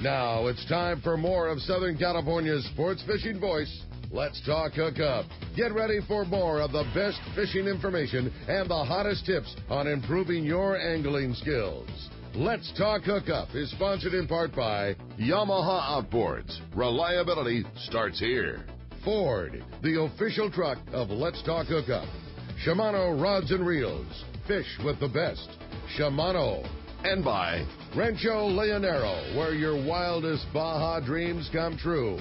Now it's time for more of Southern California's sports fishing voice. Let's talk Hookup. Get ready for more of the best fishing information and the hottest tips on improving your angling skills. Let's Talk Hookup is sponsored in part by Yamaha Outboards. Reliability starts here. Ford, the official truck of Let's Talk Hookup. Shimano Rods and Reels. Fish with the best. Shimano. And by Rancho Leonero, where your wildest Baja dreams come true.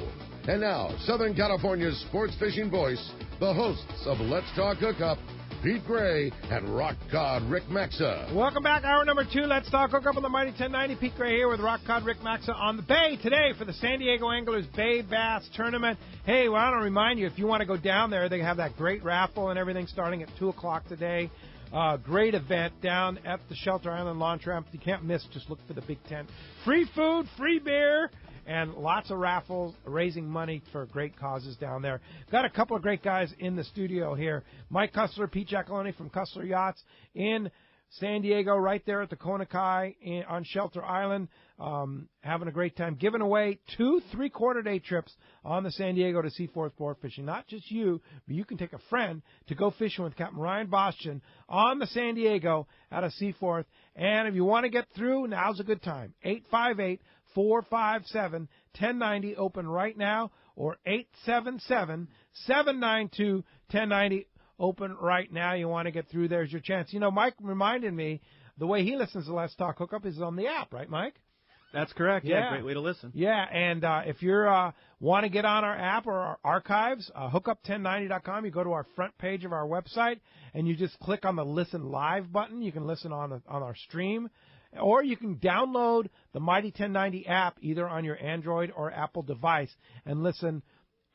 And now, Southern California's sports fishing voice, the hosts of Let's Talk Hookup, Pete Gray and Rock Cod Rick Maxa. Welcome back. Hour number 2. Let's Talk Hookup on the Mighty 1090. Pete Gray here with Rock Cod Rick Maxa on the Bay today for the San Diego Anglers Bay Bass Tournament. Hey, well, I want to remind you, if you want to go down there, they have that great raffle and everything starting at 2 o'clock today. Great event down at the Shelter Island Launch Ramp. You can't miss. Just look for the big tent. Free food, free beer, and lots of raffles, raising money for great causes down there. Got a couple of great guys in the studio here. Mike Kusler, Pete Giacalone from Kusler Yachts in San Diego, right there at the Kona Kai on Shelter Island, having a great time, giving away 2 3/4-day trips on the San Diego to Seaforth sport fishing. Not just you, but you can take a friend to go fishing with Captain Ryan Boston on the San Diego out of Seaforth. And if you want to get through, now's a good time. 858-457-1090, open right now, or 877-792-1090. Open right now. You want to get through, there's your chance. You know, Mike reminded me the way he listens to Let's Talk Hookup is on the app, right, Mike? That's correct. Yeah, great way to listen. Yeah, and if you want to get on our app or our archives, hookup1090.com, you go to our front page of our website, and you just click on the Listen Live button. You can listen on our stream, or you can download the Mighty 1090 app either on your Android or Apple device and listen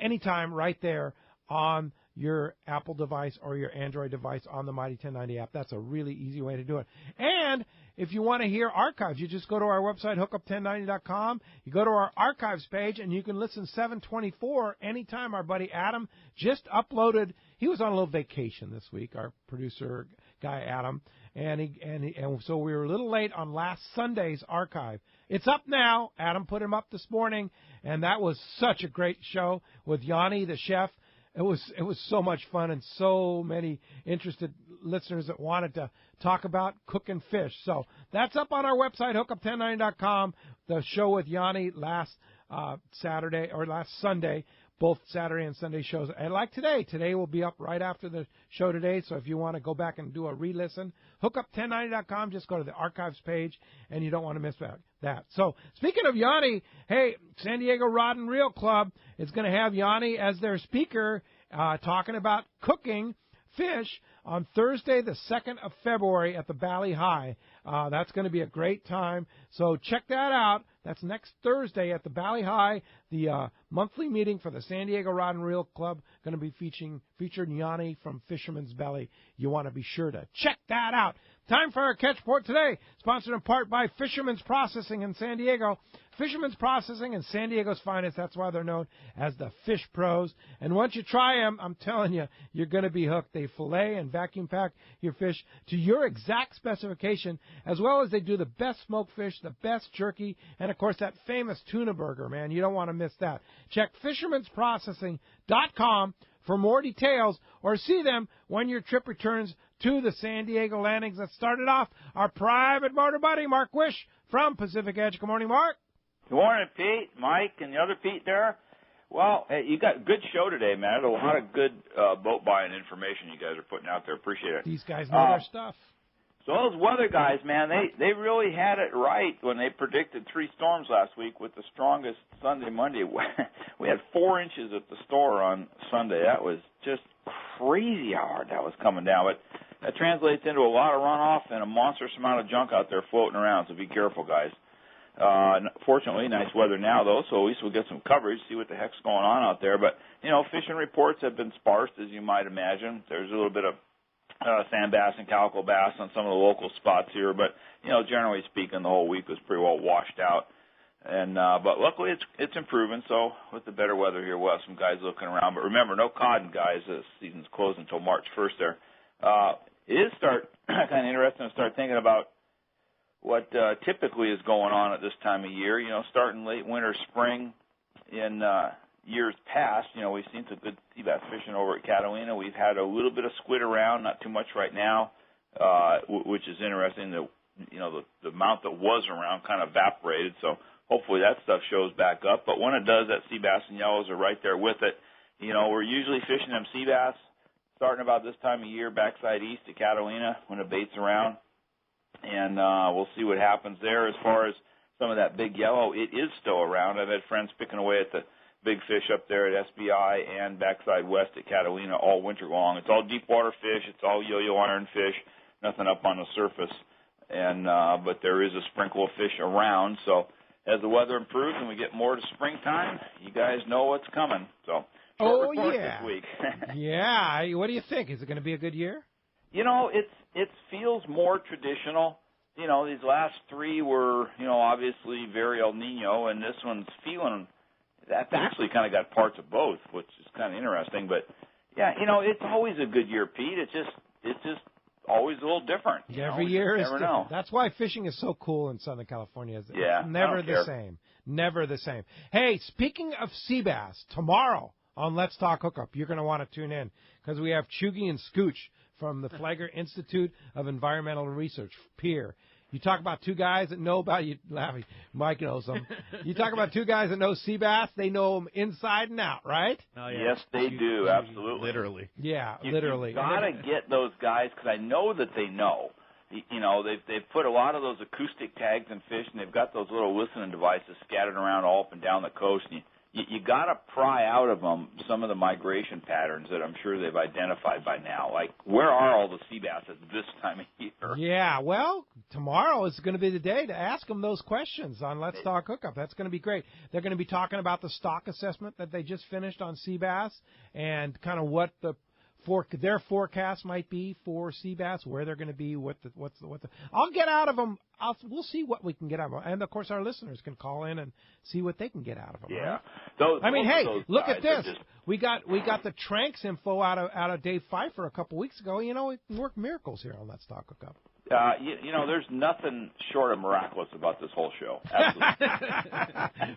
anytime right there on your Apple device or your Android device on the Mighty 1090 app. That's a really easy way to do it. And if you want to hear archives, you just go to our website, hookup1090.com. You go to our archives page, and you can listen 7/24 anytime. Our buddy Adam just uploaded. He was on a little vacation this week, our producer guy Adam, and so we were a little late on last Sunday's archive. It's up now. Adam put him up this morning, and that was such a great show with Yanni, the chef. It was so much fun, and so many interested listeners that wanted to talk about cooking fish. So that's up on our website, hookup1090.com. The show with Yanni last Saturday or last Sunday, both Saturday and Sunday shows. And like today will be up right after the show today. So if you want to go back and do a re-listen, hookup1090.com. Just go to the archives page, and you don't want to miss that. So speaking of Yanni, hey, San Diego Rod and Reel Club is going to have Yanni as their speaker talking about cooking fish on Thursday, the 2nd of February at the Valley High. That's going to be a great time. So check that out. That's next Thursday at the Valley High, the monthly meeting for the San Diego Rod and Reel Club. Going to be featuring Yanni from Fisherman's Belly. You want to be sure to check that out. Time for our Catch Report today, sponsored in part by Fisherman's Processing in San Diego. Fisherman's Processing and San Diego's finest. That's why they're known as the Fish Pros. And once you try them, I'm telling you, you're going to be hooked. They fillet and vacuum pack your fish to your exact specification, as well as they do the best smoked fish, the best jerky, and, of course, that famous tuna burger, man. You don't want to miss that. Check fishermansprocessing.com for more details, or see them when your trip returns to the San Diego landings. Let's start it off. Our private motor buddy, Mark Wish from Pacific Edge. Good morning, Mark. Good morning, Pete, Mike, and the other Pete there. Well, hey, you got a good show today, man. There's a lot of good boat buying information you guys are putting out there. Appreciate it. These guys know their stuff. So those weather guys, man, they really had it right when they predicted 3 storms last week with the strongest Sunday, Monday. We had 4 inches at the store on Sunday. That was just crazy how hard that was coming down. But that translates into a lot of runoff and a monstrous amount of junk out there floating around, so be careful, guys. Fortunately, nice weather now, though, so at least we'll get some coverage, see what the heck's going on out there. But, you know, fishing reports have been sparse, as you might imagine. There's a little bit of sand bass and calico bass on some of the local spots here, but, you know, generally speaking, the whole week was pretty well washed out. And but luckily it's improving, so with the better weather here, we'll have some guys looking around. But remember, no cotton, guys. The season's closed until March 1st there. It is kind of interesting to start thinking about what typically is going on at this time of year. Starting late winter, spring in years past, we've seen some good sea bass fishing over at Catalina. We've had a little bit of squid around, not too much right now, which is interesting. The amount that was around kind of evaporated, so hopefully that stuff shows back up. But when it does, that sea bass and yellows are right there with it. We're usually fishing them sea bass starting about this time of year, backside east at Catalina when the bait's around. And we'll see what happens there. As far as some of that big yellow, it is still around. I've had friends picking away at the big fish up there at SBI and backside west at Catalina all winter long. It's all deep water fish. It's all yo-yo iron fish, nothing up on the surface. And but there is a sprinkle of fish around. So as the weather improves and we get more to springtime, you guys know what's coming. So short report this week. Yeah. What do you think? Is it going to be a good year? It feels more traditional. These last three were, obviously very El Nino, and this one's feeling that's actually kind of got parts of both, which is kind of interesting. But yeah, it's always a good year, Pete. It's just always a little different. Every year is different. Know. That's why fishing is so cool in Southern California. It's never the same. Never the same. Hey, speaking of sea bass, tomorrow on Let's Talk Hookup, you're going to want to tune in because we have Chugi and Scooch from the Flagler Institute of Environmental Research, PEER. You talk about two guys that know about you. Mike knows them. You talk about two guys that know sea bass. They know them inside and out, right? Oh, yeah. Yes, they do. Absolutely. Literally. Yeah, literally. You got to get those guys because I know that they know. They've put a lot of those acoustic tags in fish, and they've got those little listening devices scattered around all up and down the coast. And you got to pry out of them some of the migration patterns that I'm sure they've identified by now. Like, where are all the sea bass at this time of year? Yeah, well, tomorrow is going to be the day to ask them those questions on Let's Talk Hookup. That's going to be great. They're going to be talking about the stock assessment that they just finished on sea bass and kind of what their forecast might be for sea bass, where they're going to be, I'll get out of them. We'll see what we can get out of them, and of course our listeners can call in and see what they can get out of them. Yeah. Right? Look at this. We got the Tranks info out of Dave Pfeiffer a couple weeks ago. It worked miracles here on Let's Talk Hookup. There's nothing short of miraculous about this whole show. Absolutely.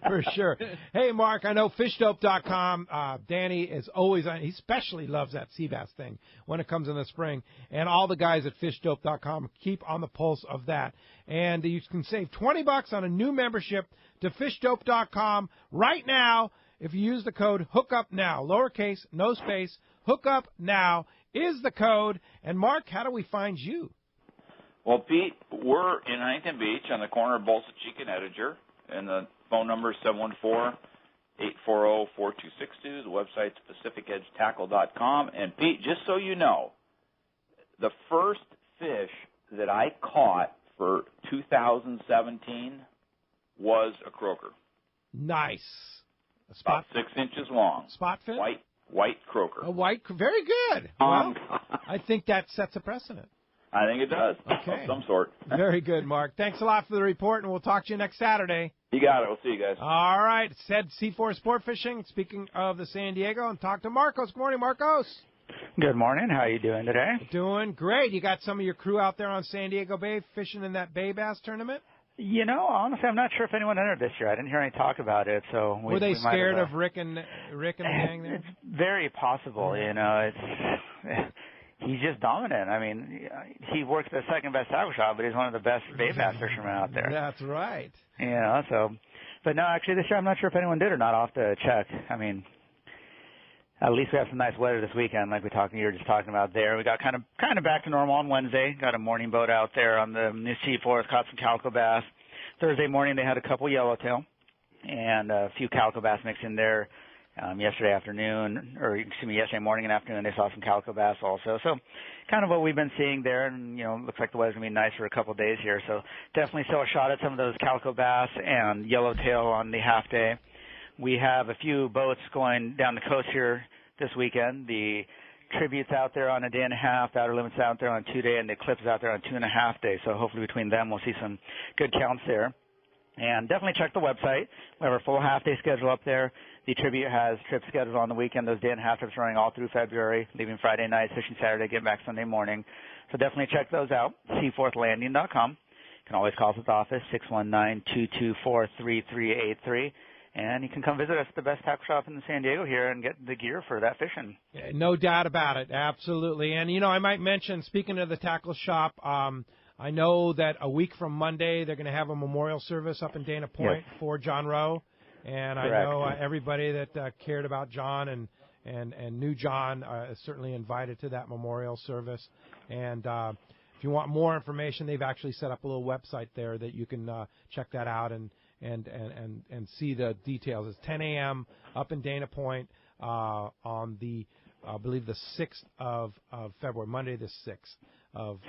For sure. Hey, Mark, I know fishdope.com. Danny is always on. He especially loves that sea bass thing when it comes in the spring. And all the guys at fishdope.com keep on the pulse of that. And you can save $20 on a new membership to fishdope.com right now if you use the code HOOKUPNOW. Lowercase, no space. HOOKUPNOW is the code. And, Mark, how do we find you? Well, Pete, we're in Huntington Beach on the corner of Bolsa Chica and Ettinger, and the phone number is 714-840-4262. The website's PacificEdgeTackle.com. And, Pete, just so you know, the first fish that I caught for 2017 was a croaker. Nice. About 6 inches long. Spot fish? White croaker. Very good. Well, I think that sets a precedent. I think it does. Okay. Of some sort. Very good, Mark. Thanks a lot for the report, and we'll talk to you next Saturday. You got it. We'll see you guys. All right. Said C4 Sport Fishing. Speaking of the San Diego, and talk to Marcos. Good morning, Marcos. Good morning. How are you doing today? Doing great. You got some of your crew out there on San Diego Bay fishing in that Bay Bass tournament? Honestly, I'm not sure if anyone entered this year. I didn't hear any talk about it. So were they scared of Rick and the gang there? It's very possible. He's just dominant. I mean, he works the second best tackle shop, but he's one of the best Bay Bass fishermen out there. That's right. But no, actually this year I'm not sure if anyone did or not. I'll have to check. I mean, at least we have some nice weather this weekend, like you were just talking about there. We got kind of back to normal on Wednesday. Got a morning boat out there on the new Seaforth, caught some calico bass. Thursday morning they had a couple yellowtail and a few calico bass mixed in there. Yesterday morning and afternoon, they saw some calico bass also. So kind of what we've been seeing there, and, looks like the weather's going to be nice for a couple of days here. So definitely still a shot at some of those calico bass and yellowtail on the half day. We have a few boats going down the coast here this weekend. The Tribute's out there on a day and a half, the Outer Limits out there on 2 day, and the Eclipse is out there on 2.5 days. So hopefully between them we'll see some good counts there. And definitely check the website. We have our full half-day schedule up there. The Tribute has trips scheduled on the weekend. Those day-and-a-half trips running all through February, leaving Friday night, fishing Saturday, get back Sunday morning. So definitely check those out, seaforthlanding.com. can always call us at the office, 619-224-3383. And you can come visit us at the best tackle shop in San Diego here and get the gear for that fishing. Yeah, no doubt about it. Absolutely. And, you know, I might mention, speaking of the tackle shop, I know that a week from Monday they're going to have a memorial service up in Dana Point for John Rowe. And Correct. I know everybody that cared about John and knew John is certainly invited to that memorial service. And if you want more information, they've actually set up a little website there that you can check that out and see the details. It's 10 a.m. up in Dana Point on the, I believe, the 6th of February, Monday the 6th of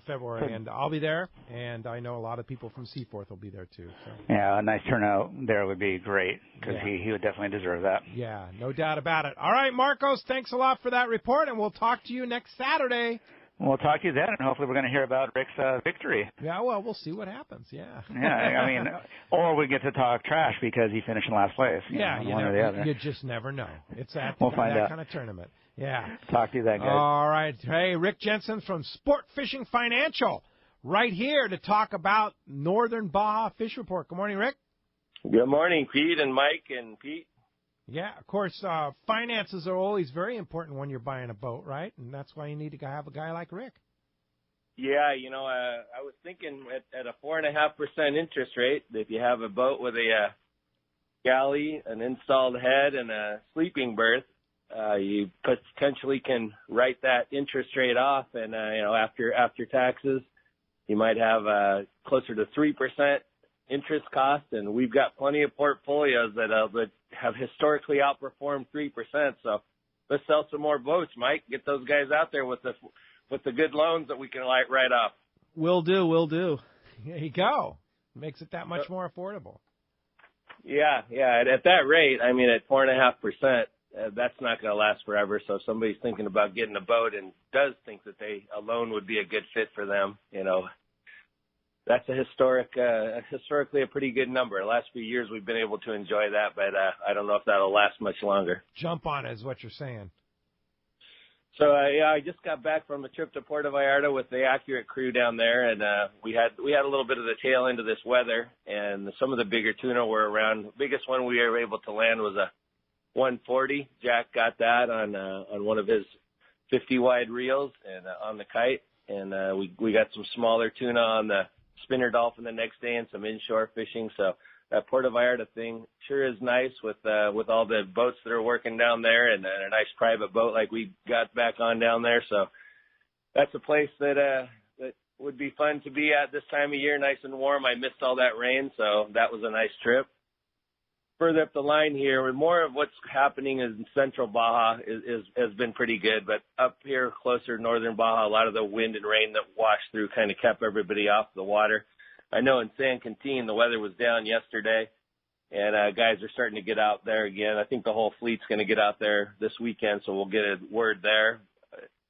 February. And I'll be there, and I know a lot of people from Seaforth will be there too. So. Yeah, a nice turnout there would be great because he would definitely deserve that. Yeah, no doubt about it. All right, Marcos, thanks a lot for that report, and we'll talk to you next Saturday. We'll talk to you then, and hopefully we're going to hear about Rick's victory. Yeah, well, we'll see what happens, yeah. Yeah, I mean, or we get to talk trash because he finished in last place. One or the other. You just never know. It's that kind of tournament. Yeah. Talk to you then, guys. All right. Hey, Rick Jensen from Sport Fishing Financial right here to talk about Northern Baja Fish Report. Good morning, Rick. Good morning, Pete and Mike and Pete. Yeah, of course, finances are always very important when you're buying a boat, right? And that's why you need to have a guy like Rick. Yeah, I was thinking at a 4.5% interest rate, if you have a boat with a galley, an installed head, and a sleeping berth, you potentially can write that interest rate off, and after taxes, you might have closer to 3% interest cost, and we've got plenty of portfolios that have historically outperformed 3%. So let's sell some more boats, Mike. Get those guys out there with the good loans that we can write off. Will do. There you go. Makes it that much more affordable. Yeah. At that rate, I mean, at 4.5%, that's not going to last forever. So if somebody's thinking about getting a boat and does think that a loan would be a good fit for them, that's historically a pretty good number. The last few years we've been able to enjoy that, but I don't know if that'll last much longer. Jump on it is what you're saying. So I just got back from a trip to Puerto Vallarta with the Accurate crew down there, and we had a little bit of the tail end of this weather, and some of the bigger tuna were around. The biggest one we were able to land was a 140. Jack got that on one of his 50 wide reels and on the kite, and we got some smaller tuna on the spinner dolphin the next day and some inshore fishing. So that Puerto Vallarta thing sure is nice with all the boats that are working down there and a nice private boat like we got back on down there. So that's a place that would be fun to be at this time of year, nice and warm. I missed all that rain, so that was a nice trip. Further up the line here, more of what's happening in Central Baja has been pretty good, but up here closer to Northern Baja, a lot of the wind and rain that washed through kind of kept everybody off the water. I know in San Quintin the weather was down yesterday, and guys are starting to get out there again. I think the whole fleet's going to get out there this weekend, so we'll get a word there.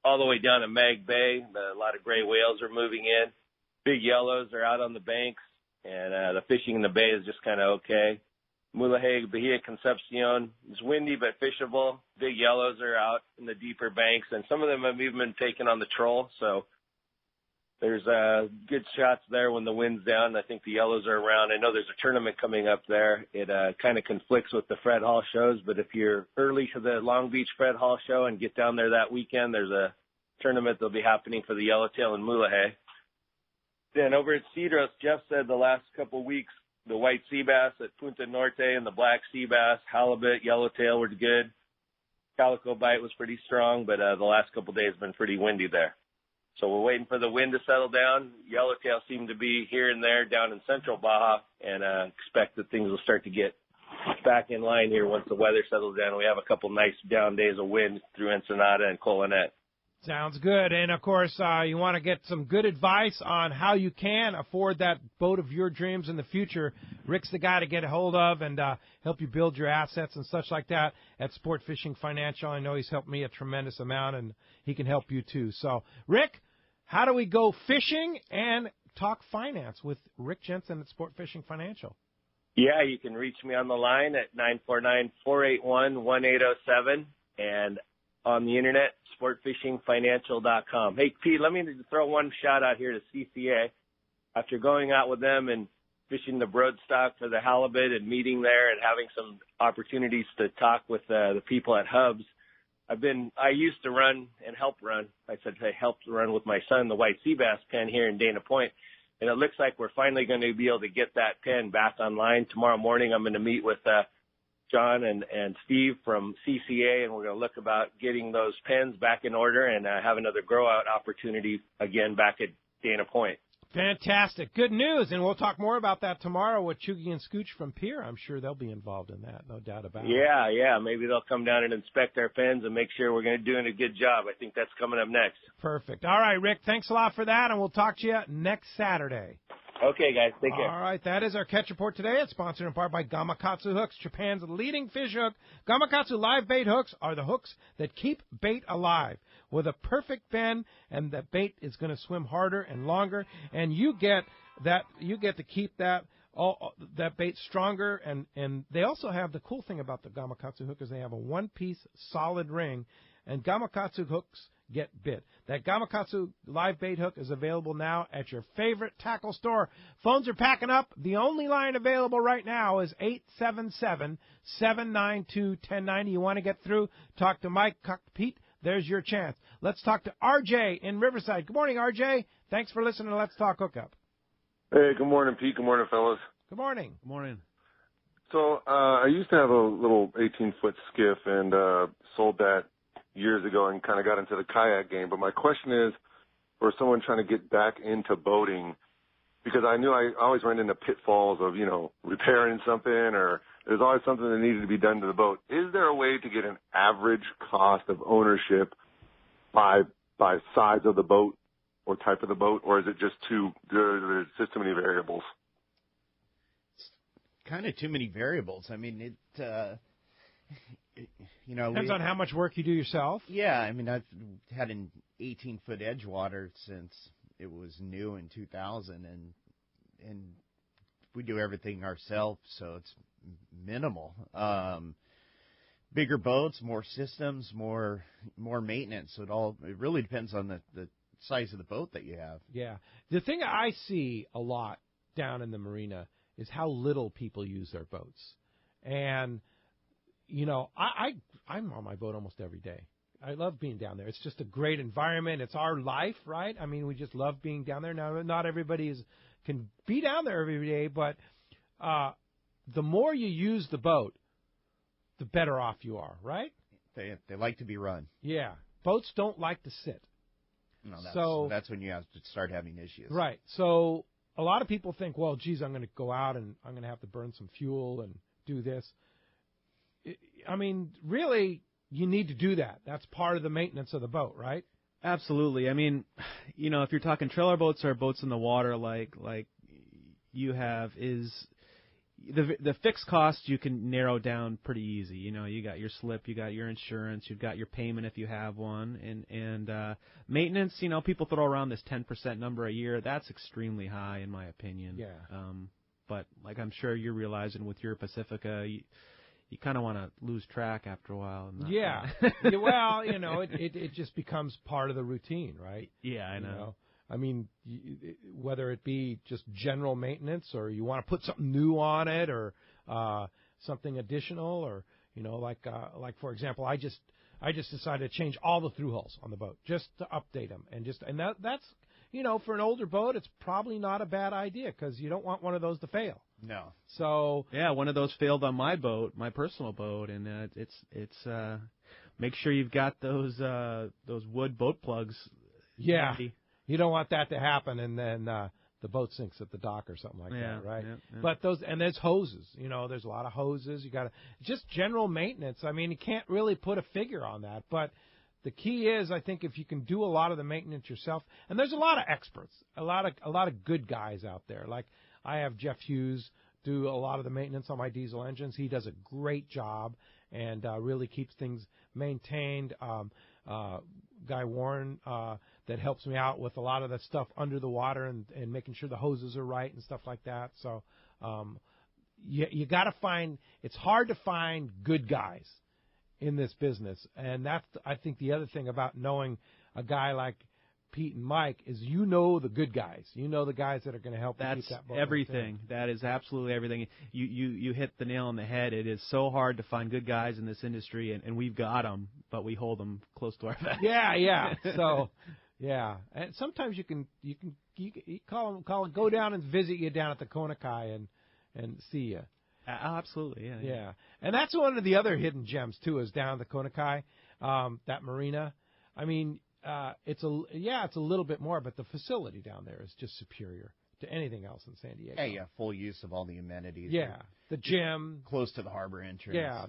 All the way down to Mag Bay, a lot of gray whales are moving in. Big yellows are out on the banks, and the fishing in the bay is just kind of okay. Mulaheg, Bahia Concepcion is windy but fishable. Big yellows are out in the deeper banks, and some of them have even been taken on the troll. So there's good shots there when the wind's down. I think the yellows are around. I know there's a tournament coming up there. It kind of conflicts with the Fred Hall shows, but if you're early to the Long Beach Fred Hall show and get down there that weekend, there's a tournament that'll be happening for the yellowtail and Mulaheg. Then over at Cedros, Jeff said the last couple of weeks, the white sea bass at Punta Norte and the black sea bass, halibut, yellowtail were good. Calico bite was pretty strong, but the last couple of days have been pretty windy there. So we're waiting for the wind to settle down. Yellowtail seem to be here and there down in Central Baja, and expect that things will start to get back in line here once the weather settles down. We have a couple nice down days of wind through Ensenada and Colonet. Sounds good. And, of course, you want to get some good advice on how you can afford that boat of your dreams in the future. Rick's the guy to get a hold of and help you build your assets and such like that at Sport Fishing Financial. I know he's helped me a tremendous amount, and he can help you too. So, Rick, how do we go fishing and talk finance with Rick Jensen at Sport Fishing Financial? Yeah, you can reach me on the line at 949-481-1807 and on the internet, sportfishingfinancial.com. Hey, Pete, let me throw one shout out here to CCA. after going out with them and fishing the broodstock for the halibut and meeting there and having some opportunities to talk with the people at Hubs, I used to run and help run. I helped run with my son the white sea bass pen here in Dana Point. And it looks like we're finally going to be able to get that pen back online. Tomorrow morning, I'm going to meet with John and Steve from CCA, and we're going to look about getting those pens back in order and have another grow out opportunity again back at Dana Point. Fantastic. Good news. And we'll talk more about that tomorrow with Chugi and Scooch from Pier. I'm sure they'll be involved in that, no doubt about it. Yeah. Maybe they'll come down and inspect our pens and make sure we're doing a good job. I think that's coming up next. Perfect. All right, Rick, thanks a lot for that, and we'll talk to you next Saturday. Okay, guys. Take care. All right, that is our Catch Report today. It's sponsored in part by Gamakatsu Hooks, Japan's leading fish hook. Gamakatsu live bait hooks are the hooks that keep bait alive. With a perfect bend, and the bait is going to swim harder and longer, and you get to keep that bait stronger. And they also have the cool thing about the Gamakatsu hook is they have a one-piece solid ring, and Gamakatsu hooks get bit. That Gamakatsu live bait hook is available now at your favorite tackle store. Phones are packing up. The only line available right now is 877-792-1090. You want to get through, talk to Mike, talk to Pete, there's your chance. Let's talk to RJ in Riverside. Good morning, RJ. Thanks for listening to Let's Talk Hookup. Hey, good morning, Pete. Good morning, fellas. Good morning. Good morning. So I used to have a little 18-foot skiff and sold that years ago and kind of got into the kayak game. But my question is, for someone trying to get back into boating, because I knew I always ran into pitfalls of, repairing something, or there's always something that needed to be done to the boat. Is there a way to get an average cost of ownership by size of the boat or type of the boat, or is it just there's just too many variables? It's kind of too many variables. I mean, depends on how much work you do yourself. Yeah, I mean, I've had an 18-foot Edgewater since it was new in 2000, and we do everything ourselves, so it's minimal. Bigger boats, more systems, more maintenance. So it really depends on the size of the boat that you have. Yeah. The thing I see a lot down in the marina is how little people use their boats. And, I'm on my boat almost every day. I love being down there. It's just a great environment. It's our life, right? I mean, we just love being down there. Now, not everybody can be down there every day, but the more you use the boat, the better off you are, right? They like to be run. Yeah. Boats don't like to sit. No, that's when you have to start having issues. Right. So a lot of people think, well, geez, I'm going to go out and I'm going to have to burn some fuel and do this. I mean, really, you need to do that. That's part of the maintenance of the boat, right? Absolutely. I mean, if you're talking trailer boats or boats in the water like you have, is the fixed cost you can narrow down pretty easy. You got your slip, you got your insurance, you've got your payment if you have one, and maintenance. People throw around this 10% number a year. That's extremely high in my opinion. Yeah. But like I'm sure you're realizing with your Pacifica, you kind of want to lose track after a while. Yeah. Well, it just becomes part of the routine, right? Yeah, I know. I mean, whether it be just general maintenance or you want to put something new on it or something additional or, like for example, I just decided to change all the through hulls on the boat just to update them and that's, for an older boat, it's probably not a bad idea because you don't want one of those to fail. No. So yeah, one of those failed on my boat, my personal boat, and it's make sure you've got those wood boat plugs. Yeah. Ready. You don't want that to happen, and then the boat sinks at the dock or something like that, right? Yeah. But there's hoses. There's a lot of hoses. You got to just general maintenance. I mean, you can't really put a figure on that, but the key is, I think, if you can do a lot of the maintenance yourself, and there's a lot of experts, a lot of good guys out there. Like I have Jeff Hughes do a lot of the maintenance on my diesel engines. He does a great job and really keeps things maintained. Guy Warren that helps me out with a lot of the stuff under the water and making sure the hoses are right and stuff like that. So you got to find – it's hard to find good guys in this business. And that's, I think, the other thing about knowing a guy like Pete and Mike is the good guys. You know the guys that are going to help you keep that boat. That's everything. That is absolutely everything. You hit the nail on the head. It is so hard to find good guys in this industry, and we've got them, but we hold them close to our vest. Yeah. So, yeah. And sometimes you can call them, go down and visit you down at the Konakai and see you. Absolutely, yeah. And that's one of the other hidden gems too, is down at the Konakai, that marina. I mean, it's a little bit more, but the facility down there is just superior to anything else in San Diego. Yeah, full use of all the amenities. Yeah, the gym, close to the harbor entrance. Yeah,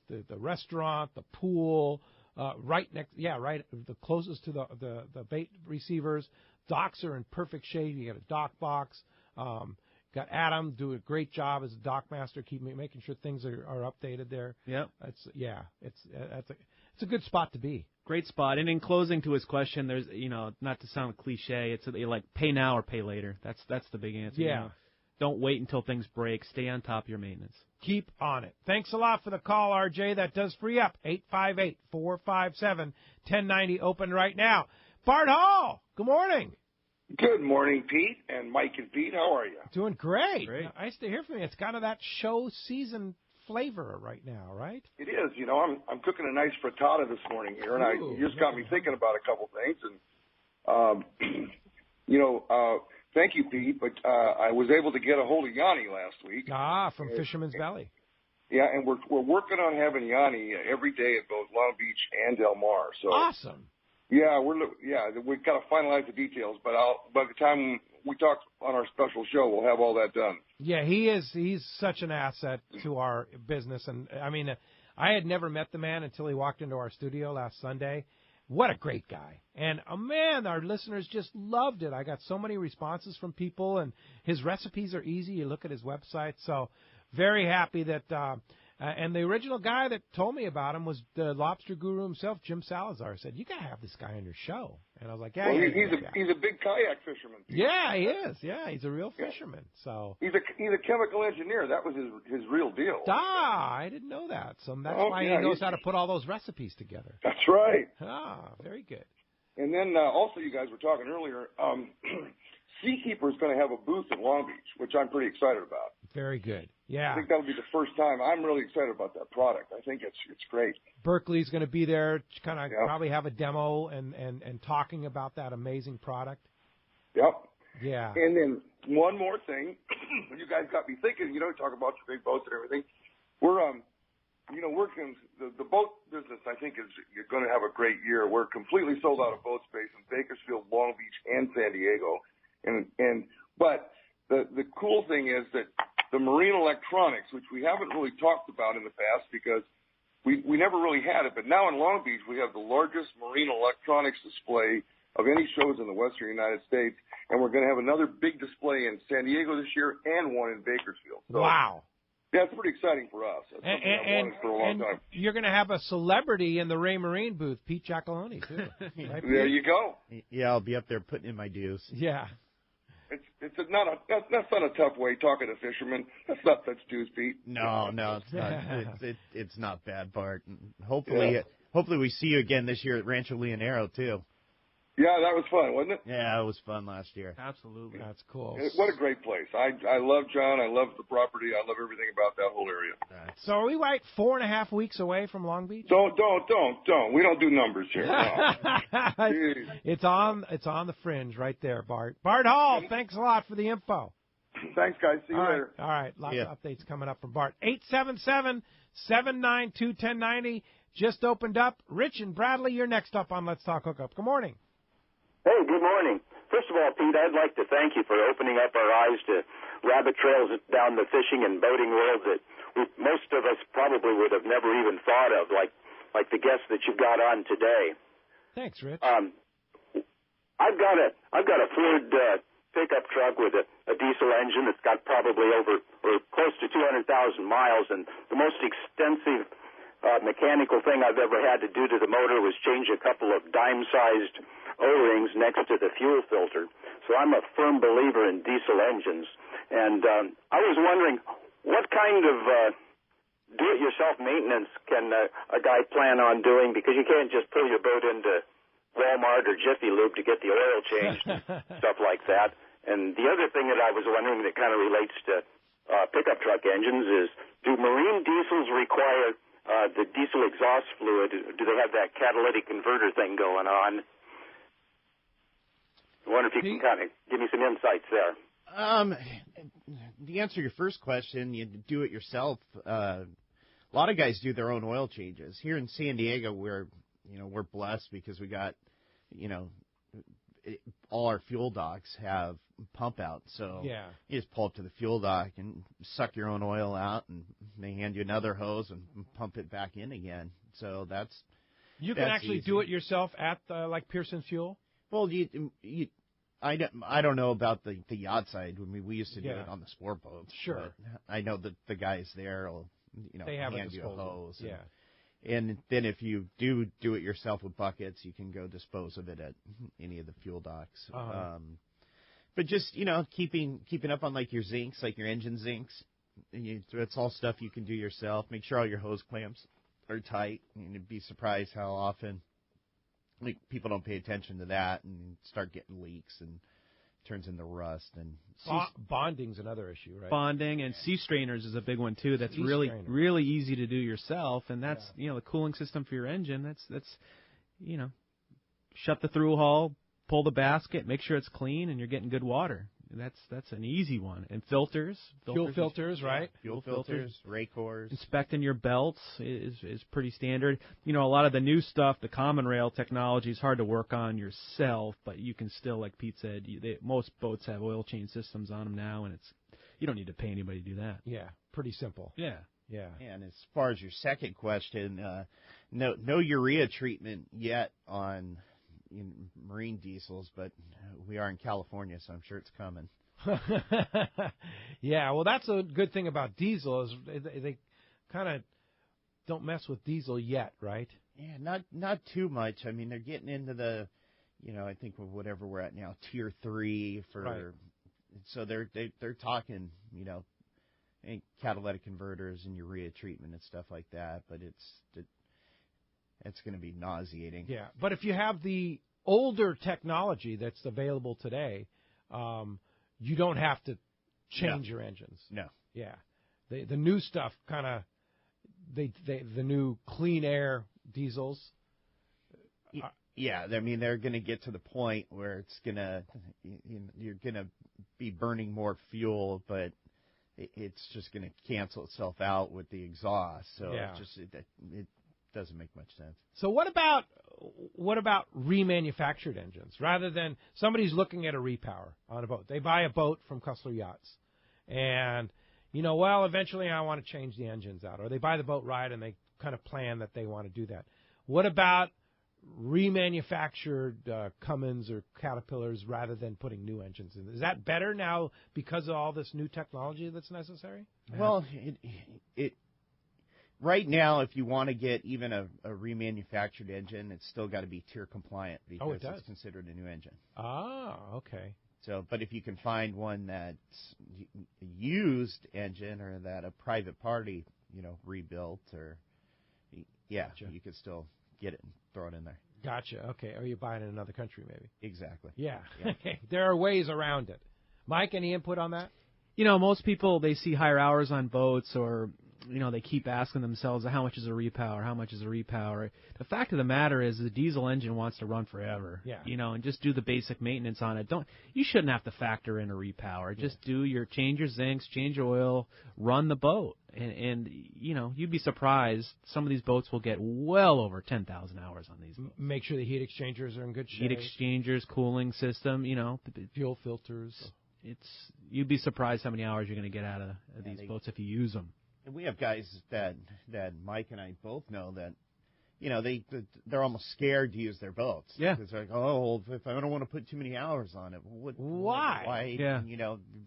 the restaurant, the pool, right the closest to the bait receivers. Docks are in perfect shape. You got a dock box. Got Adam doing a great job as a dock master, making sure things are updated there. Yep. It's a good spot to be. Great spot. And in closing to his question, there's not to sound cliche, it's like pay now or pay later. That's the big answer. Yeah. Don't wait until things break. Stay on top of your maintenance. Keep on it. Thanks a lot for the call, RJ. That does free up. 858-457-1090 open right now. Bart Hall, good morning. Good morning, Pete and Mike and Pete. How are you? Doing great. Nice to hear from you. It's kind of that show season flavor right now, right? It is. I'm cooking a nice frittata this morning here, and you just got me thinking about a couple things. And thank you, Pete. But I was able to get a hold of Yanni last week. From Fisherman's Belly. Yeah, and we're working on having Yanni every day at both Long Beach and Del Mar. So awesome. Yeah, we've got to finalize the details, but by the time we talk on our special show, we'll have all that done. Yeah, he's such an asset to our business, and I mean, I had never met the man until he walked into our studio last Sunday. What a great guy. And, man, our listeners just loved it. I got so many responses from people, and his recipes are easy. You look at his website. So very happy that and the original guy that told me about him was the lobster guru himself, Jim Salazar. Said, you got to have this guy on your show. And I was like, yeah. Well, he's a big kayak fisherman. Yeah, he is. Yeah, he's a real fisherman. So he's a chemical engineer. That was his real deal. I didn't know that. So that's why he knows how to put all those recipes together. That's right. Very good. And then also, you guys were talking earlier, Seakeeper is going to have a booth in Long Beach, which I'm pretty excited about. Very good. Yeah. I think that'll be the first time. I'm really excited about that product. I think it's great. Berkeley's going to be there to kind of probably have a demo and talking about that amazing product. Yep. Yeah. And then one more thing, you guys got me thinking, talk about your big boats and everything. We're, working, the boat business, I think, is going to have a great year. We're completely sold out of boat space in Bakersfield, Long Beach, and San Diego. But the cool thing is that the marine electronics, which we haven't really talked about in the past because we never really had it, but now in Long Beach we have the largest marine electronics display of any shows in the western United States, and we're going to have another big display in San Diego this year and one in Bakersfield. So, wow. Yeah, it's pretty exciting for us. That's something I've wanted for a long time. You're going to have a celebrity in the Ray Marine booth, Pete Giacalone, too. Right, there you go. Yeah, I'll be up there putting in my dues. Yeah. That's not a tough way talking to fishermen. That's not such dues, Pete. No, it's not. It's not bad, Bart. Hopefully we see you again this year at Rancho Leonero too. Yeah, that was fun, wasn't it? Yeah, it was fun last year. Absolutely. That's cool. What a great place. I love John. I love the property. I love everything about that whole area. So are we 4.5 weeks away from Long Beach? Don't. We don't do numbers here. No. It's on the fringe right there, Bart. Bart Hall, thanks a lot for the info. Thanks, guys. See you later. All right. Lots of updates coming up from Bart. 877-792-1090 just opened up. Rich and Bradley, you're next up on Let's Talk Hookup. Good morning. Hey, good morning. First of all, Pete, I'd like to thank you for opening up our eyes to rabbit trails down the fishing and boating world that most of us probably would have never even thought of, like the guests that you've got on today. Thanks, Rich. I've got a Ford pickup truck with a diesel engine that's got probably over or close to 200,000 miles, and the most extensive mechanical thing I've ever had to do to the motor was change a couple of dime-sized O-rings next to the fuel filter. So I'm a firm believer in diesel engines. And I was wondering, what kind of do-it-yourself maintenance can a guy plan on doing? Because you can't just pull your boat into Walmart or Jiffy Lube to get the oil changed, stuff like that. And the other thing that I was wondering that kind of relates to pickup truck engines is, do marine diesels require the diesel exhaust fluid? Do they have that catalytic converter thing going on? I wonder if you can kind of give me some insights there. To answer your first question, you do it yourself. A lot of guys do their own oil changes. Here in San Diego, we're blessed because we got, all our fuel docks have pump out. So you just pull up to the fuel dock and suck your own oil out, and they hand you another hose and pump it back in again. So you can actually easy. do it yourself at like Pearson Fuel. Well, I don't know about the yacht side. I mean, we used to do it on the sport boats. Sure. I know that the guys there will, they have hand you a hose. Yeah. And then if you do it yourself with buckets, you can go dispose of it at any of the fuel docks. But just, keeping up on like your zincs, like your engine zincs, it's all stuff you can do yourself. Make sure all your hose clamps are tight. And you'd be surprised how often people don't pay attention to that and start getting leaks and turns into rust. And bonding's another issue, right? Bonding and sea strainers is a big one too. That's really easy to do yourself, and that's the cooling system for your engine. That's shut the through hull, pull the basket, make sure it's clean, and you're getting good water. That's an easy one. And filters, fuel filters, right? Fuel filters, Raycors. Inspecting your belts is pretty standard. A lot of the new stuff, the common rail technology, is hard to work on yourself, but you can still, like Pete said, most boats have oil change systems on them now, and you don't need to pay anybody to do that. Yeah, pretty simple. Yeah. And as far as your second question, no urea treatment yet on marine diesels, but we are in California, so I'm sure it's coming. Yeah, well, that's a good thing about diesel is they kind of don't mess with diesel yet, right? Yeah, not too much. I mean, they're getting into the, I think whatever we're at now, tier 3 for. Right. So they're talking, catalytic converters and urea treatment and stuff like that, but it's going to be nauseating. Yeah, but if you have the older technology that's available today, you don't have to change your engines. No. Yeah. The new stuff kind of, the new clean air diesels. Yeah, I mean, they're going to get to the point where it's going to, you're going to be burning more fuel, but it's just going to cancel itself out with the exhaust. So it doesn't make much sense. So what about remanufactured engines? Rather than somebody's looking at a repower on a boat, they buy a boat from Kusler Yachts, and eventually I want to change the engines out, or they buy the boat right and they kind of plan that they want to do that. What about remanufactured Cummins or Caterpillars rather than putting new engines in? Is that better now because of all this new technology that's necessary? Well, it right now, if you want to get even a remanufactured engine, it's still got to be tier compliant because it's considered a new engine. Ah, okay. So, but if you can find one that's a used engine or that a private party, rebuilt, or gotcha. You could still get it and throw it in there. Gotcha. Okay. Or you buy it in another country, maybe. Exactly. Yeah. There are ways around it. Mike, any input on that? Most people, they see higher hours on boats, or they keep asking themselves, how much is a repower? How much is a repower? The fact of the matter is the diesel engine wants to run forever. Yeah. And just do the basic maintenance on it. You shouldn't have to factor in a repower. Just change your zincs, change your oil, run the boat. And you'd be surprised. Some of these boats will get well over 10,000 hours on these boats. Make sure the heat exchangers are in good shape. Heat exchangers, cooling system, fuel filters. You'd be surprised how many hours you're going to get out of these boats if you use them. And we have guys that Mike and I both know that, they're almost scared to use their boats. Yeah. It's like, if I don't want to put too many hours on it, why? Why? Yeah.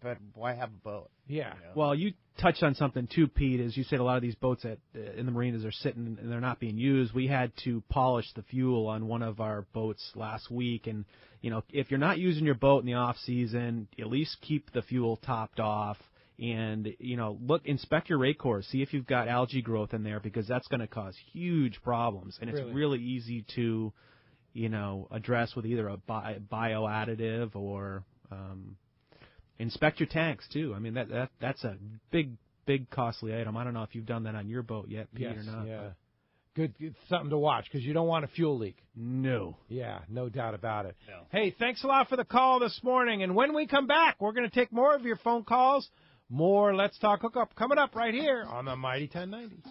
But why have a boat? Yeah. Well, you touched on something too, Pete. As you said, a lot of these boats in the marinas are sitting and they're not being used. We had to polish the fuel on one of our boats last week, and if you're not using your boat in the off season, at least keep the fuel topped off. And, inspect your Raycors, see if you've got algae growth in there, because that's going to cause huge problems. And it's really easy to, address with either a bio additive or inspect your tanks too. I mean that's a big costly item. I don't know if you've done that on your boat yet, Pete, yes, or not. Yeah. Good, something to watch because you don't want a fuel leak. No. Yeah, no doubt about it. No. Hey, thanks a lot for the call this morning. And when we come back, we're going to take more of your phone calls. More Let's Talk Hookup coming up right here on the Mighty 1090.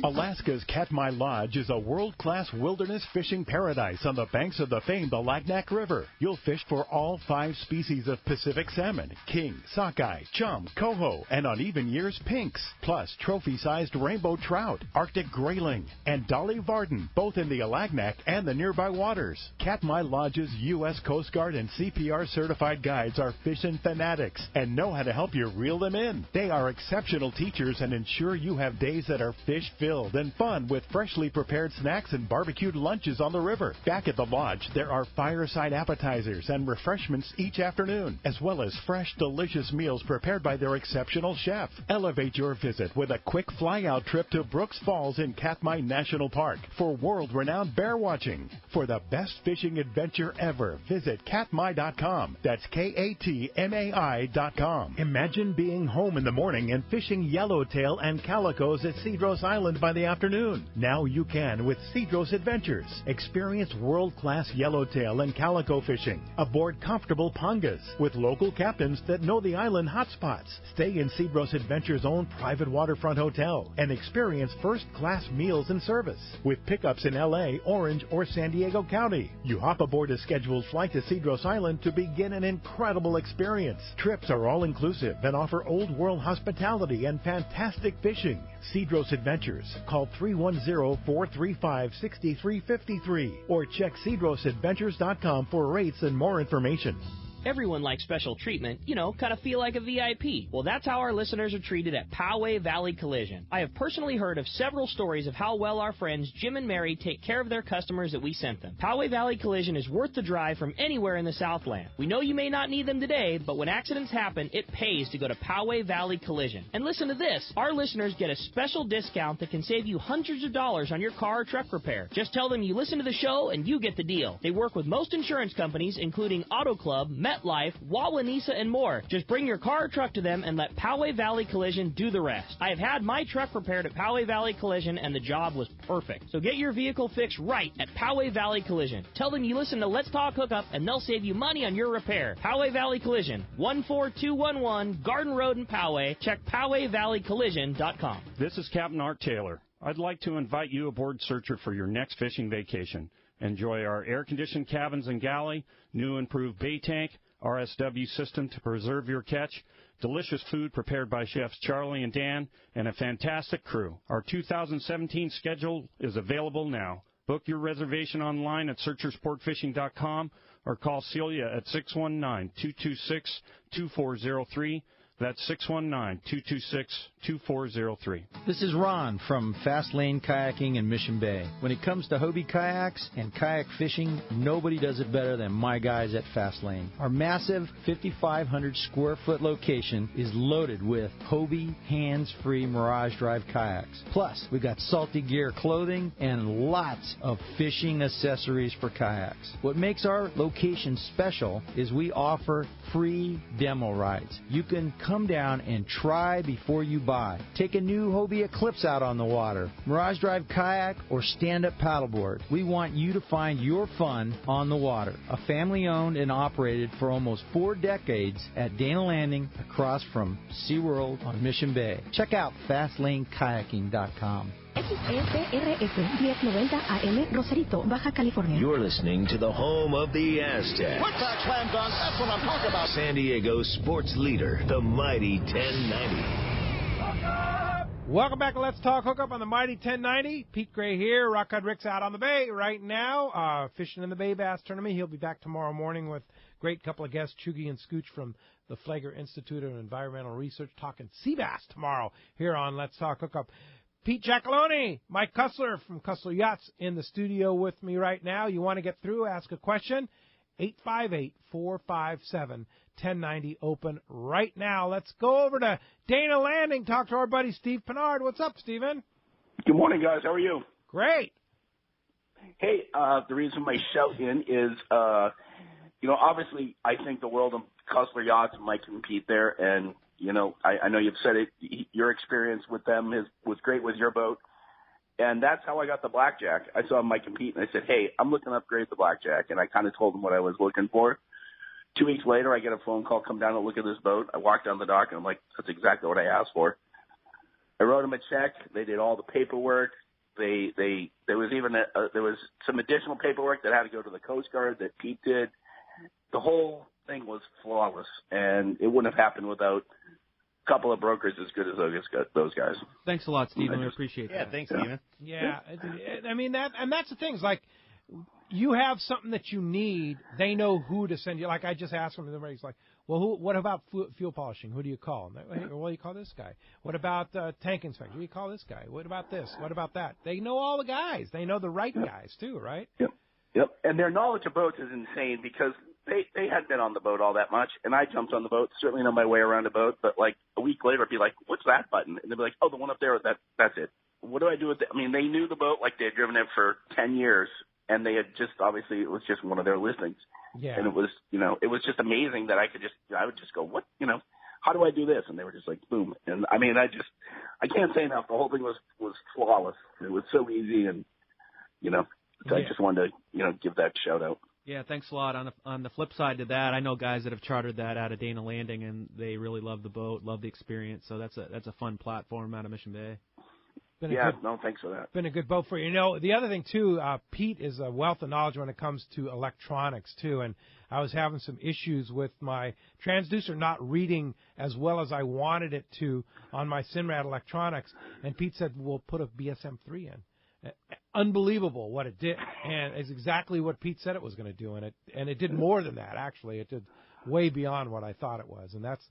Alaska's Katmai Lodge is a world-class wilderness fishing paradise on the banks of the famed Alagnak River. You'll fish for all 5 species of Pacific salmon, king, sockeye, chum, coho, and on even years, pinks, plus trophy-sized rainbow trout, Arctic grayling, and Dolly Varden, both in the Alagnak and the nearby waters. Katmai Lodge's U.S. Coast Guard and CPR certified guides are fishing fanatics and know how to help you reel them in. They are exceptional teachers and ensure you have days that are fish-filled and fun with freshly prepared snacks and barbecued lunches on the river. Back at the lodge, there are fireside appetizers and refreshments each afternoon, as well as fresh, delicious meals prepared by their exceptional chef. Elevate your visit with a quick fly-out trip to Brooks Falls in Katmai National Park for world-renowned bear watching. For the best fishing adventure ever, visit katmai.com. That's KATMAI.com. Imagine being home in the morning and fishing yellowtail and calicos at Cedros Island by the afternoon. Now you can with Cedros Adventures. Experience world-class yellowtail and calico fishing aboard comfortable pangas with local captains that know the island hotspots. Stay in Cedros Adventures' own private waterfront hotel and experience first-class meals and service with pickups in L.A., Orange, or San Diego County. You hop aboard a scheduled flight to Cedros Island to begin an incredible experience. Trips are all-inclusive and offer old-world hospitality and fantastic fishing. Cedros Adventures. Call 310-435-6353 or check cedrosadventures.com for rates and more information. Everyone likes special treatment, kind of feel like a VIP. Well, that's how our listeners are treated at Poway Valley Collision. I have personally heard of several stories of how well our friends Jim and Mary take care of their customers that we sent them. Poway Valley Collision is worth the drive from anywhere in the Southland. We know you may not need them today, but when accidents happen, it pays to go to Poway Valley Collision. And listen to this. Our listeners get a special discount that can save you hundreds of dollars on your car or truck repair. Just tell them you listen to the show and you get the deal. They work with most insurance companies, including Auto Club, MetLife, Wawanesa, and more. Just bring your car or truck to them and let Poway Valley Collision do the rest. I have had my truck repaired at Poway Valley Collision, and the job was perfect. So get your vehicle fixed right at Poway Valley Collision. Tell them you listen to Let's Talk Hookup, and they'll save you money on your repair. Poway Valley Collision, 14211 Garden Road in Poway. Check PowayValleyCollision.com. This is Captain Art Taylor. I'd like to invite you aboard Searcher for your next fishing vacation. Enjoy our air-conditioned cabins and galley, new improved bay tank, RSW system to preserve your catch, delicious food prepared by chefs Charlie and Dan, and a fantastic crew. Our 2017 schedule is available now. Book your reservation online at searchersportfishing.com or call Celia at 619-226-2403. That's 619-226-2403. This is Ron from Fast Lane Kayaking in Mission Bay. When it comes to Hobie kayaks and kayak fishing, nobody does it better than my guys at Fast Lane. Our massive 5,500 square foot location is loaded with Hobie hands-free Mirage Drive kayaks. Plus, we've got Salty Gear clothing and lots of fishing accessories for kayaks. What makes our location special is we offer free demo rides. You can come down and try before you buy. Take a new Hobie Eclipse out on the water, Mirage Drive kayak, or stand-up paddleboard. We want you to find your fun on the water. A family-owned and operated for almost 4 decades at Dana Landing across from SeaWorld on Mission Bay. Check out FastLaneKayaking.com. XSRS 1090 AM, Rosarito, Baja California. You're listening to the home of the Aztecs. Put that slam dunk. That's what I'm talking about. San Diego sports leader, the Mighty 1090. Welcome back to Let's Talk Hookup on the Mighty 1090. Pete Gray here. Rockcod Rick's out on the bay right now, fishing in the Bay Bass Tournament. He'll be back tomorrow morning with a great couple of guests, Chugi and Scooch from the Flagler Institute of Environmental Research, talking sea bass tomorrow here on Let's Talk Hookup. Pete Giacalone, Mike Kusler from Kusler Yachts in the studio with me right now. You want to get through, ask a question, 858-457-1090 open right now. Let's go over to Dana Landing, talk to our buddy Steve Pinard. What's up, Steven? Good morning, guys. How are you? Great. Hey, the reason my shout in is, obviously I think the world of Kusler Yachts might compete there, and, I know you've said it, your experience with them was great with your boat, and that's how I got the Blackjack. I saw Mike compete, and I said, hey, I'm looking to upgrade the Blackjack, and I kind of told him what I was looking for. 2 weeks later, I get a phone call, come down and look at this boat. I walk down the dock, and I'm like, that's exactly what I asked for. I wrote them a check. They did all the paperwork. There was even there was some additional paperwork that had to go to the Coast Guard that Pete did. The whole thing was flawless, and it wouldn't have happened without a couple of brokers as good as those guys. Thanks a lot, Stephen. We appreciate that. Yeah, thanks, Stephen. Yeah, I mean that's the thing. It's like you have something that you need. They know who to send you. Like I just asked him, and everybody's like, well, what about fuel polishing? Who do you call? Hey, well, you call this guy. What about tank inspection? Who do you call this guy? What about this? What about that? They know all the guys. They know the right guys, too, right? Yep. And their knowledge of boats is insane because they hadn't been on the boat all that much, and I jumped on the boat, certainly know my way around a boat, but like a week later I'd be like, what's that button? And they'd be like, oh, the one up there, that's it. What do I do with it? I mean, they knew the boat like they had driven it for 10 years, and they had just, obviously, it was just one of their listings. Yeah. And it was, it was just amazing that I would just go, what, how do I do this? And they were just like, boom. And I mean, I can't say enough. The whole thing was flawless. It was so easy, and, so I just wanted to, give that shout out. Yeah, thanks a lot. On the flip side to that, I know guys that have chartered that out of Dana Landing, and they really love the boat, love the experience. So that's a fun platform out of Mission Bay. Thanks for that. Been a good boat for you. The other thing, too, Pete is a wealth of knowledge when it comes to electronics, too. And I was having some issues with my transducer not reading as well as I wanted it to on my Sinrad electronics. And Pete said, we'll put a BSM-3 in. Unbelievable what it did. And it's exactly what Pete said it was going to do. And it did more than that, actually. It did way beyond what I thought it was. And that's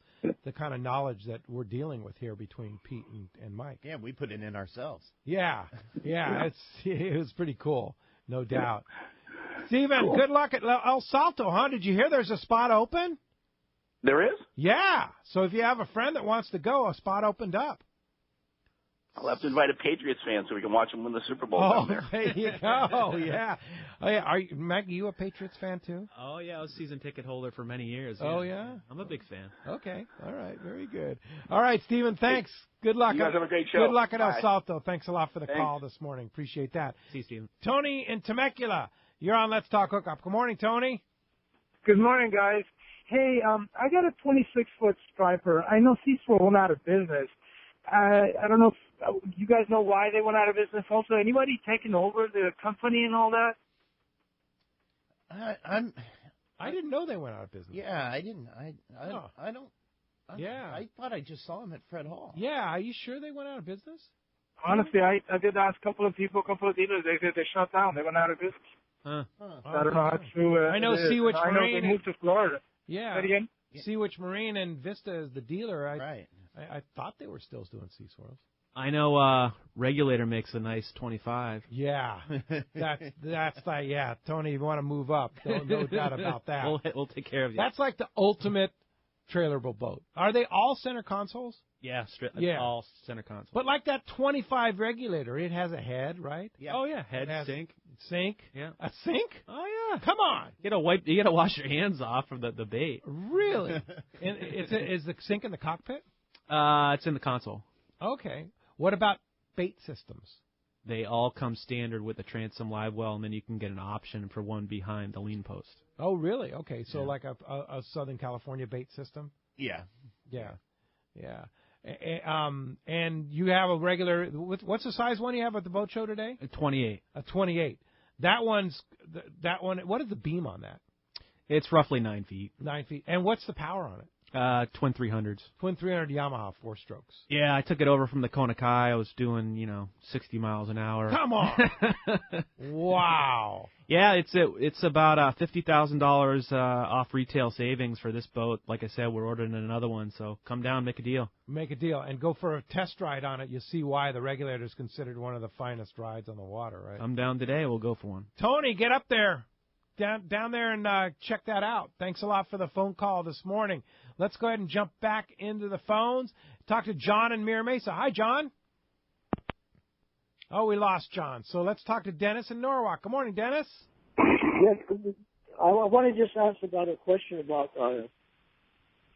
the kind of knowledge that we're dealing with here between Pete and Mike. Yeah, we put it in ourselves. Yeah. It was pretty cool, no doubt. Steven, good luck at El Salto, huh? Did you hear there's a spot open? There is? Yeah. So if you have a friend that wants to go, a spot opened up. I'll have to invite a Patriots fan so we can watch them win the Super Bowl down there. There you go. Yeah. Oh, yeah. Mac, are you a Patriots fan, too? Oh, yeah. I was a season ticket holder for many years. Yeah. Oh, yeah? I'm a big fan. Okay. All right. Very good. All right, Stephen, thanks. Good luck. You guys have a great show. Good luck at El Bye. Salto. Thanks a lot for the call this morning. Appreciate that. See you, Stephen. Tony in Temecula, you're on Let's Talk Hookup. Good morning, Tony. Good morning, guys. Hey, I got a 26-foot striper. I know Seasport went out of business. I don't know if you guys know why they went out of business. Also, anybody taking over the company and all that? I didn't know they went out of business. Yeah, I didn't. I don't. Yeah. I thought I just saw them at Fred Hall. Yeah, are you sure they went out of business? Honestly, I did ask a couple of people, a couple of dealers. They said they shut down. They went out of business. Huh. I don't know how true. I know Sea-Witch I know Marine. they moved to Florida. Yeah. Say it again? Sea-Witch Marine and Vista is the dealer. Right. I thought they were still doing Sea Swirls. I know Regulator makes a nice 25. Yeah. That's yeah. Tony, you want to move up. No doubt about that. We'll take care of you. That's like the ultimate trailerable boat. Are they all center consoles? Yeah, all center console. But like that 25 Regulator, it has a head, right? Yeah. Oh, yeah, head, sink. Yeah. A sink? Oh, yeah. Come on. You gotta wash your hands off from the bait. Really? And is the sink in the cockpit? It's in the console. Okay. What about bait systems? They all come standard with a transom live well, and then you can get an option for one behind the lean post. Oh, really? Okay, so like a Southern California bait system? Yeah. Yeah. And you have a regular. What's the size one you have at the boat show today? A 28. A 28. That one. What is the beam on that? It's roughly 9 feet. 9 feet. And what's the power on it? Twin 300s. Twin 300 Yamaha 4-strokes. Yeah, I took it over from the Kona Kai. I was doing 60 miles an hour. Come on. Wow. Yeah, it's about $50,000 off retail savings for this boat. Like I said, we're ordering another one, so come down, make a deal. Make a deal and go for a test ride on it. You see why the Regulator is considered one of the finest rides on the water, right? Come down today. We'll go for one. Tony, get up there. Down there and check that out. Thanks a lot for the phone call this morning. Let's go ahead and jump back into the phones. Talk to John in Mira Mesa. Hi, John. Oh, we lost John. So let's talk to Dennis in Norwalk. Good morning, Dennis. Yes, I want to just ask about a question about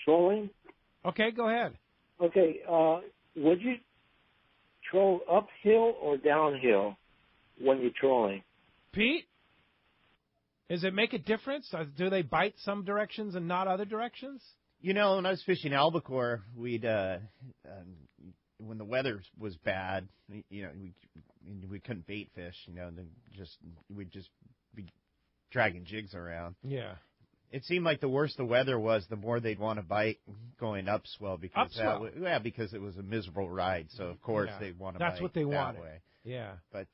trolling. Okay, go ahead. Okay, would you troll uphill or downhill when you're trolling? Pete, does it make a difference? Do they bite some directions and not other directions? You know, when I was fishing albacore, we'd when the weather was bad, you know, we couldn't bait fish. You know, we'd just be dragging jigs around. Yeah. It seemed like the worse the weather was, the more they'd want to bite going upswell because because it was a miserable ride. So of course they'd want to bite. That's what they that wanted. way. Yeah. But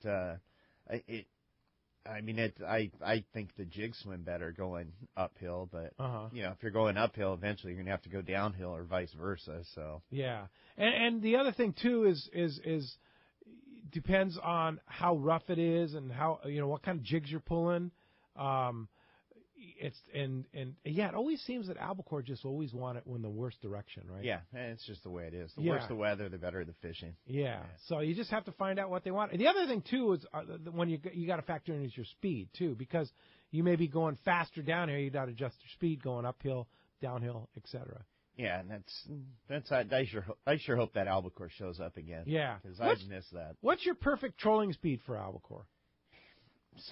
I think the jigs swim better going uphill. But you know, if you're going uphill, eventually you're gonna have to go downhill or vice versa. So yeah. And the other thing too is depends on how rough it is and how what kind of jigs you're pulling. It always seems that albacore just always want it in the worst direction, right? Yeah, it's just the way it is. The worse the weather, the better the fishing. Yeah. So you just have to find out what they want. And the other thing too is when you got to factor in is your speed too, because you may be going faster down here. You got to adjust your speed going uphill, downhill, etc. Yeah, and that's I sure hope that albacore shows up again. Yeah, because I've missed that. What's your perfect trolling speed for albacore?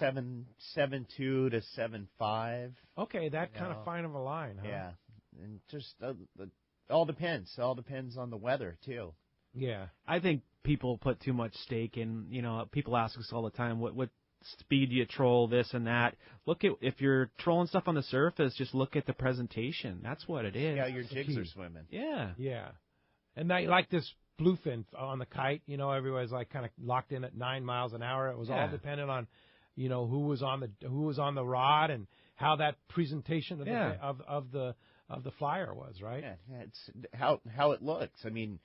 7.2 to 7.5. Okay, that kind of fine of a line, huh? Yeah, and just all depends. All depends on the weather too. Yeah, I think people put too much stake in. People ask us all the time, what speed do you troll, this and that. Look at if you're trolling stuff on the surface, just look at the presentation. That's what it is. Yeah, your jigs are swimming. Yeah, yeah, and that, like this bluefin on the kite. Everybody's like kind of locked in at 9 miles an hour. It was all dependent on. Who was on the rod and how that presentation of the flyer was, right? Yeah, it's how it looks. I mean,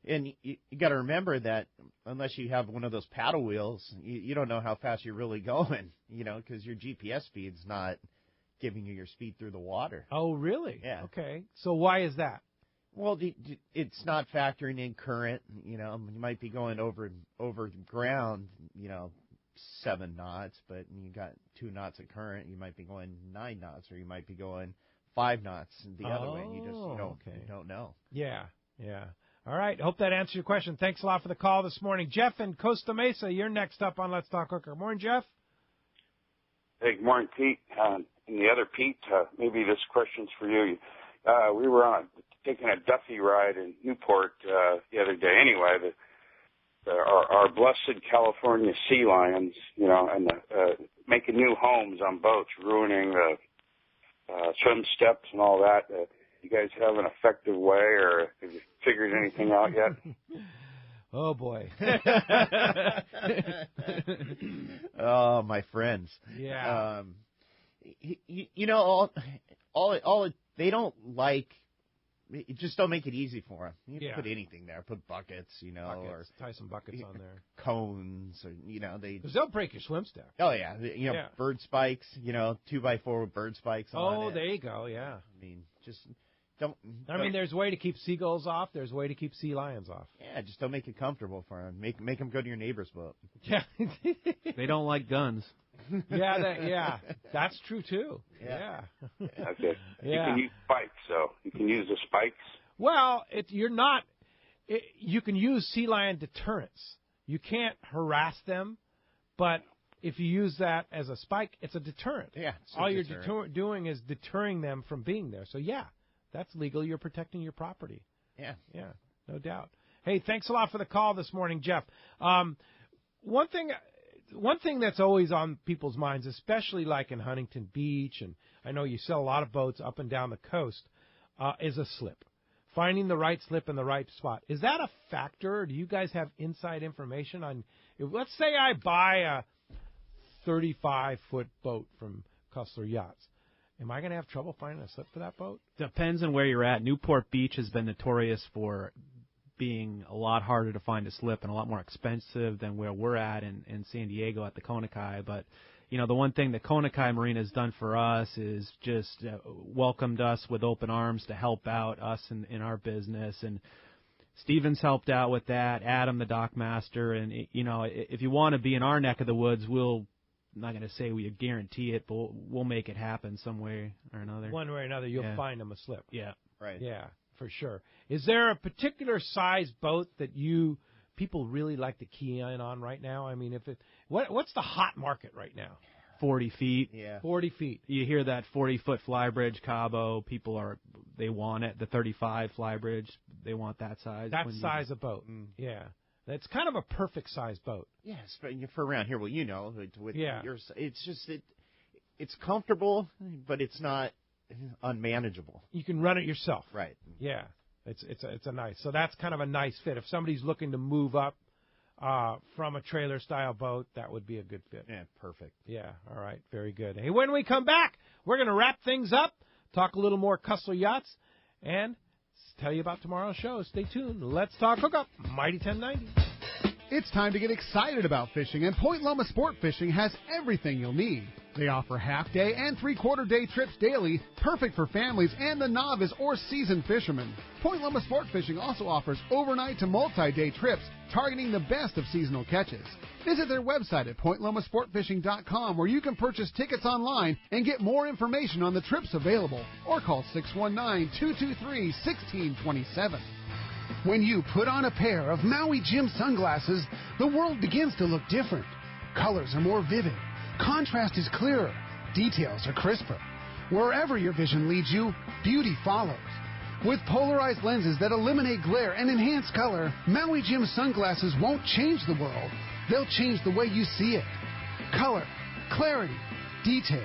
and you got to remember that unless you have one of those paddle wheels, you don't know how fast you're really going. Because your GPS feed's not giving you your speed through the water. Oh, really? Yeah. Okay. So why is that? Well, it's not factoring in current. You might be going over ground. 7 knots, but you got 2 knots of current. You might be going 9 knots, or you might be going 5 knots the other way. You don't know. Yeah. All right. Hope that answers your question. Thanks a lot for the call this morning, Jeff in Costa Mesa. You're next up on Let's Talk Hooker. Morning, Jeff. Hey, good morning, Pete. And the other Pete, maybe this question's for you. We were taking a Duffy ride in Newport the other day. Anyway, our blessed California sea lions, and making new homes on boats, ruining the swim steps and all that. You guys have an effective way, or have you figured anything out yet? Oh, boy. Oh, my friends. Yeah. All they don't like. Just don't make it easy for them. You can put anything there. Put buckets, or tie some buckets on there. Cones, or because they'll break your swim stack. Oh yeah, bird spikes. 2x4 with bird spikes. Oh, there you go. Yeah. I mean, just don't. There's a way to keep seagulls off. There's a way to keep sea lions off. Yeah, just don't make it comfortable for them. Make them go to your neighbor's boat. Yeah. They don't like guns. That's true too. Yeah. Okay. Yeah. You can use spikes, so you can use the spikes. Well, you can use sea lion deterrence. You can't harass them, but if you use that as a spike, it's a deterrent. Yeah. All you're doing is deterring them from being there. So that's legal. You're protecting your property. Yeah. Yeah. No doubt. Hey, thanks a lot for the call this morning, Jeff. One thing that's always on people's minds, especially like in Huntington Beach, and I know you sell a lot of boats up and down the coast, is a slip. Finding the right slip in the right spot. Is that a factor? Or do you guys have inside information on, let's say I buy a 35-foot boat from Kusler Yachts. Am I going to have trouble finding a slip for that boat? Depends on where you're at. Newport Beach has been notorious for being a lot harder to find a slip and a lot more expensive than where we're at in San Diego at the Konakai. But, the one thing the Konakai Marina has done for us is just welcomed us with open arms to help out us in our business. And Steven's helped out with that. Adam, the dock master, and if you want to be in our neck of the woods, I'm not going to say we guarantee it, but we'll make it happen some way or another. One way or another, you'll find them a slip. Yeah, right. Yeah, for sure. Is there a particular size boat that people really like to key in on right now? I mean, what's the hot market right now? 40 feet. Yeah. 40 feet. You hear that 40-foot flybridge, Cabo. They want it. The 35 flybridge, they want that size. That size of boat. Yeah. That's kind of a perfect size boat. Yes, but for around here, with yeah. It's just it's comfortable, but it's not unmanageable. You can run it yourself. Right. Yeah. It's a nice. So that's kind of a nice fit. If somebody's looking to move up from a trailer style boat, that would be a good fit. Yeah, perfect. Yeah. All right. Very good. Hey, when we come back, we're going to wrap things up, talk a little more Kusler Yachts, and tell you about tomorrow's show. Stay tuned. Let's talk hookup. Mighty 1090. It's time to get excited about fishing, and Point Loma Sport Fishing has everything you'll need. They offer half-day and three-quarter-day trips daily, perfect for families and the novice or seasoned fishermen. Point Loma Sport Fishing also offers overnight to multi-day trips, targeting the best of seasonal catches. Visit their website at pointlomasportfishing.com, where you can purchase tickets online and get more information on the trips available, or call 619-223-1627. When you put on a pair of Maui Jim sunglasses, the world begins to look different. Colors are more vivid. Contrast is clearer. Details are crisper. Wherever your vision leads you, beauty follows. With polarized lenses that eliminate glare and enhance color, Maui Jim sunglasses won't change the world. They'll change the way you see it. Color, clarity, detail.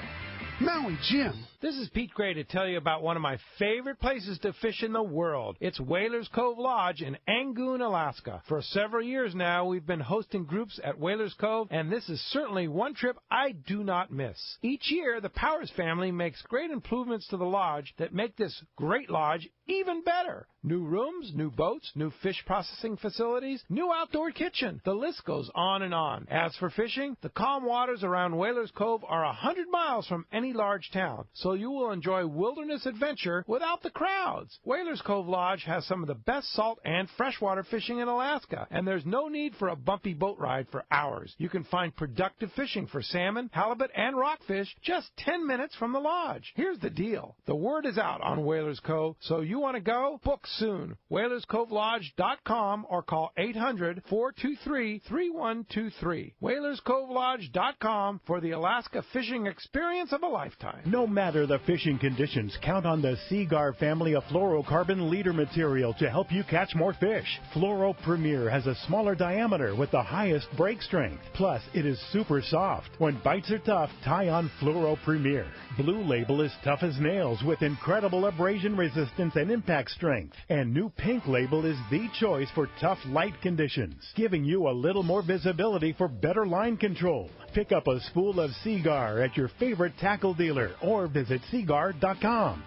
Maui Jim. This is Pete Gray to tell you about one of my favorite places to fish in the world. It's Whalers Cove Lodge in Angoon, Alaska. For several years now, we've been hosting groups at Whalers Cove, and this is certainly one trip I do not miss. Each year, the Powers family makes great improvements to the lodge that make this great lodge even better. New rooms, new boats, new fish processing facilities, new outdoor kitchen. The list goes on and on. As for fishing, the calm waters around Whalers Cove are 100 miles from any large town, so you will enjoy wilderness adventure without the crowds. Whalers Cove Lodge has some of the best salt and freshwater fishing in Alaska, and there's no need for a bumpy boat ride for hours. You can find productive fishing for salmon, halibut, and rockfish just 10 minutes from the lodge. Here's the deal. The word is out on Whalers Cove, so you want to go? Book soon. WhalersCoveLodge.com or call 800-423-3123. WhalersCoveLodge.com for the Alaska fishing experience of a lifetime. No matter the fishing conditions, count on the Seagar family of fluorocarbon leader material to help you catch more fish. Fluoro Premier has a smaller diameter with the highest break strength. Plus, it is super soft. When bites are tough, tie on Fluoro Premier. Blue Label is tough as nails with incredible abrasion resistance and impact strength. And new Pink Label is the choice for tough light conditions, giving you a little more visibility for better line control. Pick up a spool of Seagar at your favorite tackle dealer or visit Seagar.com.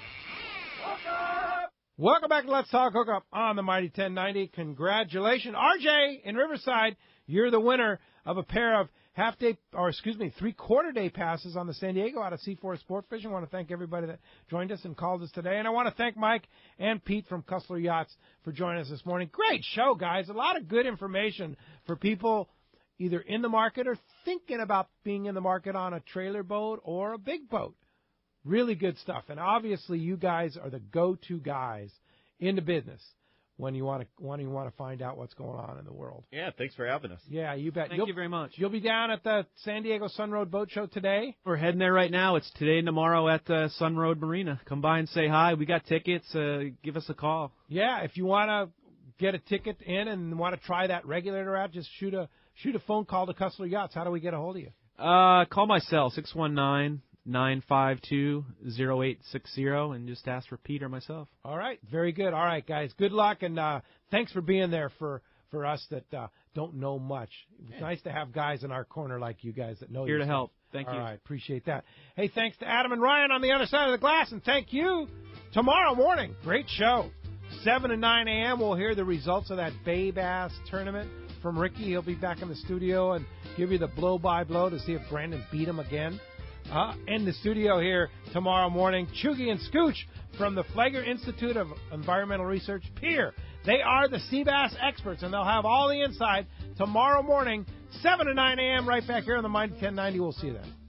Welcome back to Let's Talk Hookup on the Mighty 1090. Congratulations. RJ in Riverside, you're the winner of a pair of three-quarter day passes on the San Diego out of C4 Sport Fishing. I want to thank everybody that joined us and called us today. And I want to thank Mike and Pete from Kusler Yachts for joining us this morning. Great show, guys. A lot of good information for people either in the market or thinking about being in the market on a trailer boat or a big boat. Really good stuff. And obviously you guys are the go-to guys in the business when you want to find out what's going on in the world. Yeah, thanks for having us. Yeah, you bet. Thank you very much. You'll be down at the San Diego Sun Road Boat Show today? We're heading there right now. It's today and tomorrow at Sun Road Marina. Come by and say hi. We got tickets. Give us a call. Yeah, if you want to get a ticket in and want to try that regulator out, just shoot a phone call to Kusler Yachts. How do we get a hold of you? Call my cell, 619-952-0860, and just ask for Pete or myself. All right. Very good. All right, guys. Good luck, and thanks for being there for us that don't know much. It's nice to have guys in our corner like you guys that know Here to stuff. help. Thank you. All right. Appreciate that. Hey, thanks to Adam and Ryan on the other side of the glass, and thank you. Tomorrow morning, great show. 7 and 9 a.m., we'll hear the results of that Bay Bass tournament from Ricky. He'll be back in the studio and give you the blow-by-blow to see if Brandon beat him again. In the studio here tomorrow morning, Chugi and Scooch from the Flagler Institute of Environmental Research, Pier. They are the sea bass experts, and they'll have all the insight tomorrow morning, 7 to 9 a.m. right back here on the Mighty 1090. We'll see you then.